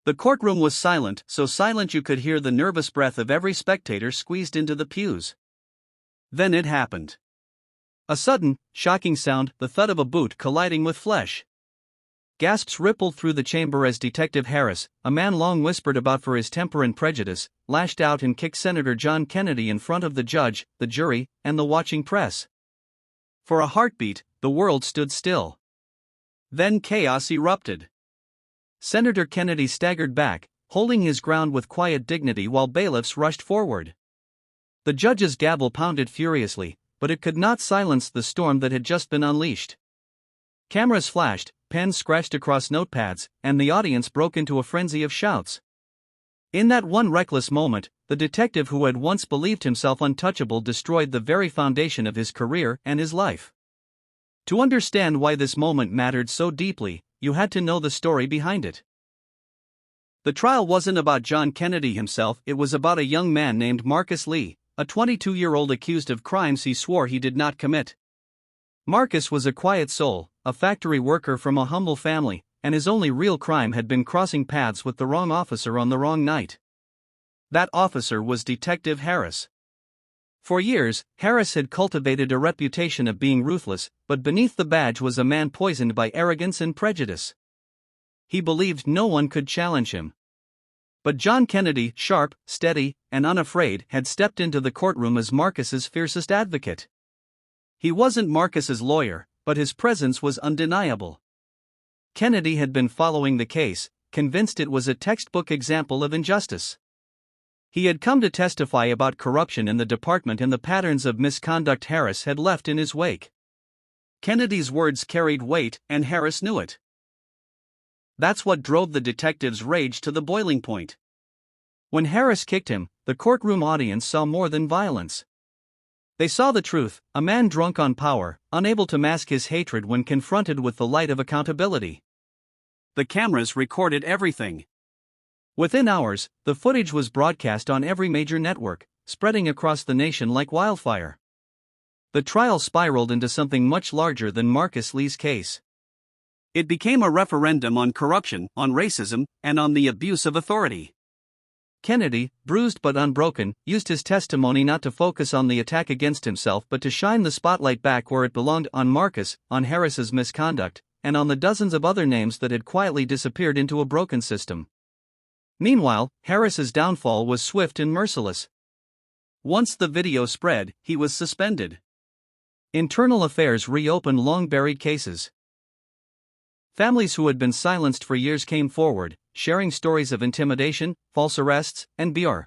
The courtroom was silent, so silent you could hear the nervous breath of every spectator squeezed into the pews. Then it happened. A sudden, shocking sound, the thud of a boot colliding with flesh. Gasps rippled through the chamber as Detective Harris, a man long whispered about for his temper and prejudice, lashed out and kicked Senator John Kennedy in front of the judge, the jury, and the watching press. For a heartbeat, the world stood still. Then chaos erupted. Senator Kennedy staggered back, holding his ground with quiet dignity while bailiffs rushed forward. The judge's gavel pounded furiously, but it could not silence the storm that had just been unleashed. Cameras flashed, pens scratched across notepads, and the audience broke into a frenzy of shouts. In that one reckless moment, the detective who had once believed himself untouchable destroyed the very foundation of his career and his life. To understand why this moment mattered so deeply, you had to know the story behind it. The trial wasn't about John Kennedy himself, it was about a young man named Marcus Lee, a 22-year-old accused of crimes he swore he did not commit. Marcus was a quiet soul, a factory worker from a humble family, and his only real crime had been crossing paths with the wrong officer on the wrong night. That officer was Detective Harris. For years, Harris had cultivated a reputation of being ruthless, but beneath the badge was a man poisoned by arrogance and prejudice. He believed no one could challenge him. But John Kennedy, sharp, steady, and unafraid, had stepped into the courtroom as Marcus's fiercest advocate. He wasn't Marcus's lawyer, but his presence was undeniable. Kennedy had been following the case, convinced it was a textbook example of injustice. He had come to testify about corruption in the department and the patterns of misconduct Harris had left in his wake. Kennedy's words carried weight, and Harris knew it. That's what drove the detective's rage to the boiling point. When Harris kicked him, the courtroom audience saw more than violence. They saw the truth, a man drunk on power, unable to mask his hatred when confronted with the light of accountability. The cameras recorded everything. Within hours, the footage was broadcast on every major network, spreading across the nation like wildfire. The trial spiraled into something much larger than Marcus Lee's case. It became a referendum on corruption, on racism, and on the abuse of authority. Kennedy, bruised but unbroken, used his testimony not to focus on the attack against himself but to shine the spotlight back where it belonged, on Marcus, on Harris's misconduct, and on the dozens of other names that had quietly disappeared into a broken system. Meanwhile, Harris's downfall was swift and merciless. Once the video spread, he was suspended. Internal Affairs reopened long-buried cases. Families who had been silenced for years came forward, sharing stories of intimidation, false arrests, and BR.